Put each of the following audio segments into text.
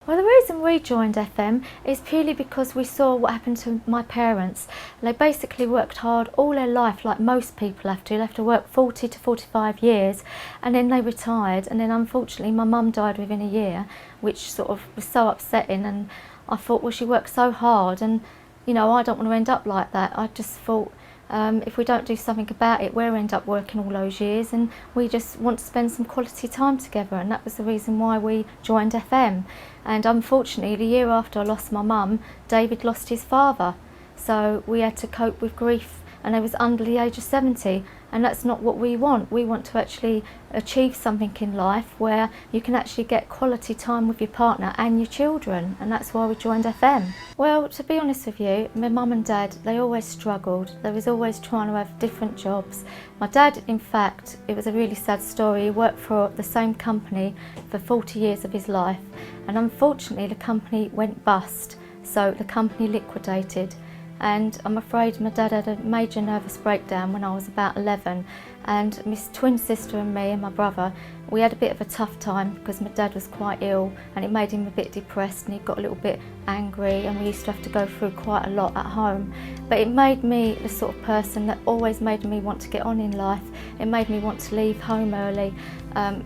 Well, the reason we joined FM is purely because we saw what happened to my parents. They basically worked hard all their life, like most people have to. They have to work 40 to 45 years, and then they retired. And then unfortunately my mum died within a year, which sort of was so upsetting. And I thought, well, she worked so hard, and you know, I don't want to end up like that. I just thought, if we don't do something about it, we'll end up working all those years, and we just want to spend some quality time together. And that was the reason why we joined FM. And unfortunately, the year after I lost my mum, David lost his father. So we had to cope with grief, and I was under the age of 70. And that's not what we want. We want to actually achieve something in life where you can actually get quality time with your partner and your children, and that's why we joined FM. Well, to be honest with you, my mum and dad, they always struggled. They was always trying to have different jobs. My dad, in fact, it was a really sad story. He worked for the same company for 40 years of his life, and unfortunately the company went bust, so the company liquidated. And I'm afraid my dad had a major nervous breakdown when I was about 11, and my twin sister and me and my brother, we had a bit of a tough time because my dad was quite ill, and it made him a bit depressed, and he got a little bit angry, and we used to have to go through quite a lot at home. But it made me the sort of person that always made me want to get on in life. It made me want to leave home early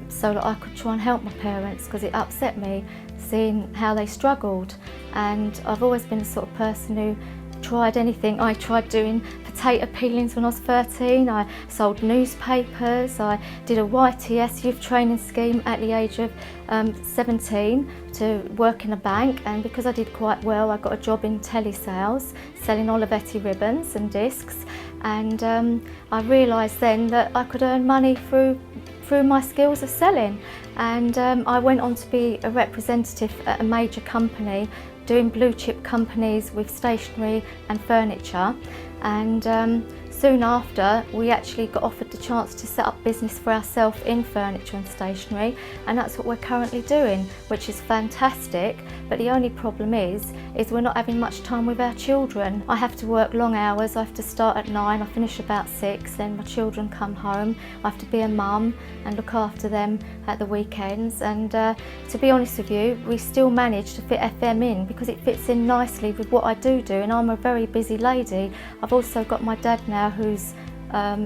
so that I could try and help my parents, because it upset me seeing how they struggled. And I've always been the sort of person who tried anything. I tried doing potato peelings when I was 13, I sold newspapers, I did a YTS youth training scheme at the age of 17 to work in a bank, and because I did quite well I got a job in telesales selling Olivetti ribbons and discs, and I realised then that I could earn money through my skills of selling, and I went on to be a representative at a major company doing blue chip companies with stationery and furniture, and soon after we actually got offered the chance to set up business for ourselves in furniture and stationery, and that's what we're currently doing, which is fantastic. But the only problem is we're not having much time with our children. I have to work long hours. I have to start at 9, I finish about 6, then my children come home. I have to be a mum and look after them at the weekends, and to be honest with you, we still manage to fit FM in because it fits in nicely with what I do, and I'm a very busy lady. I've also got my dad now who's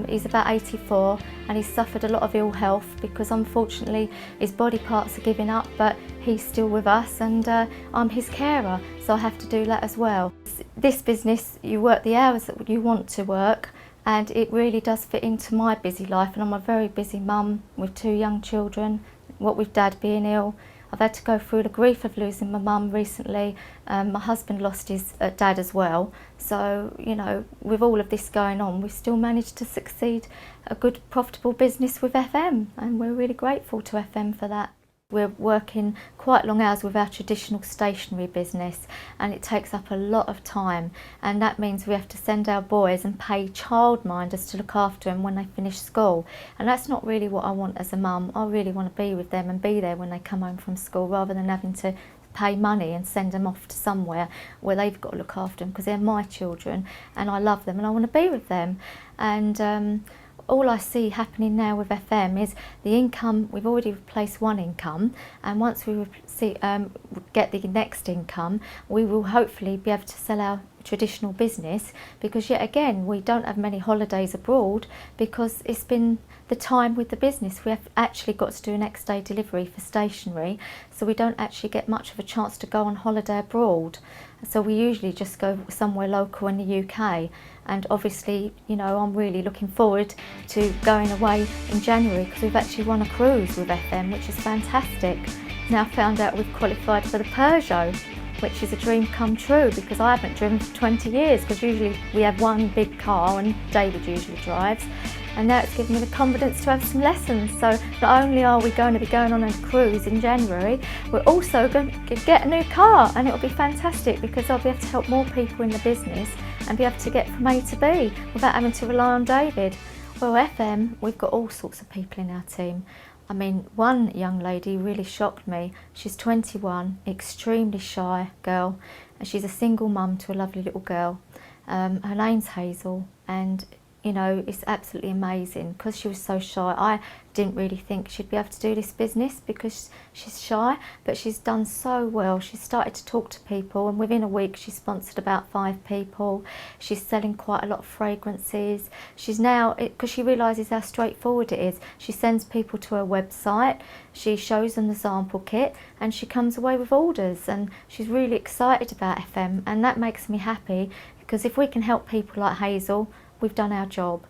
he's about 84, and he's suffered a lot of ill health because unfortunately his body parts are giving up, but he's still with us, and I'm his carer, so I have to do that as well. This business, you work the hours that you want to work, and it really does fit into my busy life, and I'm a very busy mum with 2 young children, what with dad being ill. I've had to go through the grief of losing my mum recently. My husband lost his dad as well. So, you know, with all of this going on, we've still managed to succeed a good, profitable business with FM, and we're really grateful to FM for that. We're working quite long hours with our traditional stationery business, and it takes up a lot of time, and that means we have to send our boys and pay childminders to look after them when they finish school, and that's not really what I want as a mum. I really want to be with them and be there when they come home from school, rather than having to pay money and send them off to somewhere where they've got to look after them, because they're my children and I love them and I want to be with them. And all I see happening now with FM is the income. We've already replaced one income, and once we get the next income, we will hopefully be able to sell our traditional business, because yet again we don't have many holidays abroad because it's been the time with the business. We have actually got to do a next day delivery for stationery, so we don't actually get much of a chance to go on holiday abroad. So we usually just go somewhere local in the UK, and obviously, you know, I'm really looking forward to going away in January because we've actually won a cruise with FM, which is fantastic. Now found out we've qualified for the Peugeot, which is a dream come true because I haven't driven for 20 years, because usually we have one big car and David usually drives, and now it's given me the confidence to have some lessons. So not only are we going to be going on a cruise in January, we're also going to get a new car, and it'll be fantastic because I'll be able to help more people in the business and be able to get from A to B without having to rely on David. Well, FM, we've got all sorts of people in our team. I mean, one young lady really shocked me. She's 21, extremely shy girl, and she's a single mum to a lovely little girl. Her name's Hazel, and you know, it's absolutely amazing because she was so shy. I didn't really think she'd be able to do this business because she's shy, but she's done so well. She's started to talk to people, and within a week she sponsored about 5 people. She's selling quite a lot of fragrances. She's now, because she realises how straightforward it is, she sends people to her website, she shows them the sample kit, and she comes away with orders, and she's really excited about FM, and that makes me happy, because if we can help people like Hazel, we've done our job.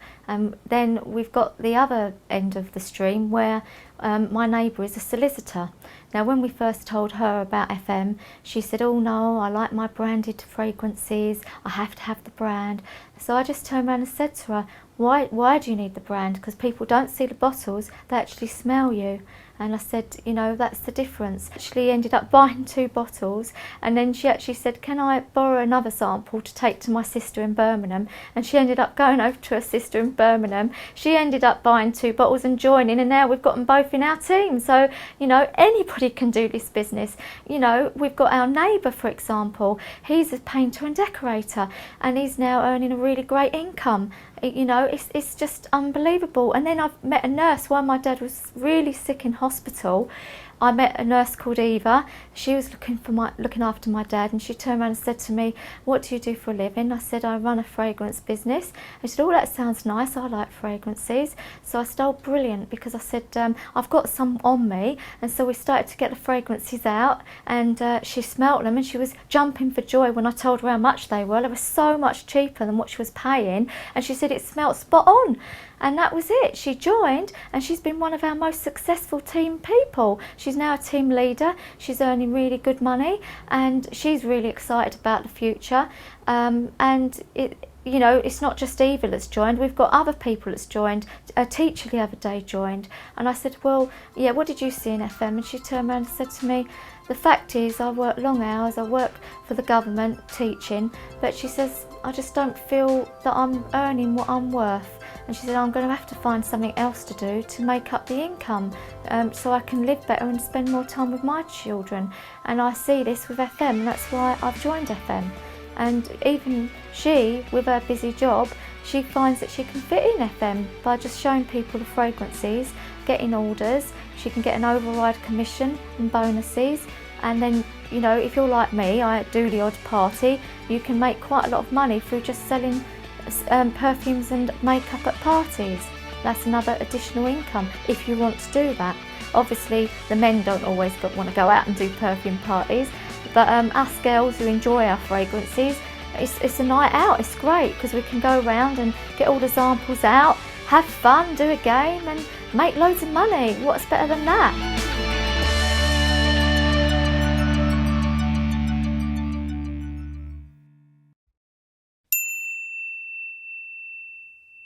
Then we've got the other end of the stream where my neighbour is a solicitor. Now when we first told her about FM, she said, oh no, I like my branded fragrances, I have to have the brand. So I just turned around and said to her, why do you need the brand? Because people don't see the bottles, they actually smell you. And I said, you know, that's the difference. Actually ended up buying 2 bottles, and then she actually said, can I borrow another sample to take to my sister in Birmingham? And she ended up going over to her sister in Birmingham. She ended up buying 2 bottles and joining, and now we've got them both in our team. So, you know, anybody can do this business. You know, we've got our neighbour, for example. He's a painter and decorator, and he's now earning a really great income. You know, it's just unbelievable. And then I've met a nurse while my dad was really sick in hospital. I met a nurse called Eva. She was looking after my dad, and she turned around and said to me, what do you do for a living? I said, I run a fragrance business. And she said, oh, that sounds nice, I like fragrances. So I said, oh, brilliant, because I said, I've got some on me. And so we started to get the fragrances out, and she smelt them, and she was jumping for joy when I told her how much they were. They were so much cheaper than what she was paying, and she said it smelt spot on. And that was it. She joined, and she's been one of our most successful team people. She's now a team leader. She's earning really good money, and she's really excited about the future. And you know, it's not just Eva that's joined. We've got other people that's joined. A teacher the other day joined, and I said, well, yeah, what did you see in FM? And she turned around and said to me, the fact is, I work long hours, I work for the government teaching, but she says, I just don't feel that I'm earning what I'm worth. And she said, I'm going to have to find something else to do to make up the income, so I can live better and spend more time with my children. And I see this with FM, and that's why I've joined FM. And even she, with her busy job, she finds that she can fit in FM by just showing people the fragrances, getting orders. She can get an override commission and bonuses. And then, you know, if you're like me, I do the odd party, you can make quite a lot of money through just selling perfumes and makeup at parties. That's another additional income if you want to do that. Obviously the men don't always want to go out and do perfume parties, but us girls who enjoy our fragrances, it's a night out. It's great because we can go around and get all the samples out, have fun, do a game and make loads of money. What's better than that?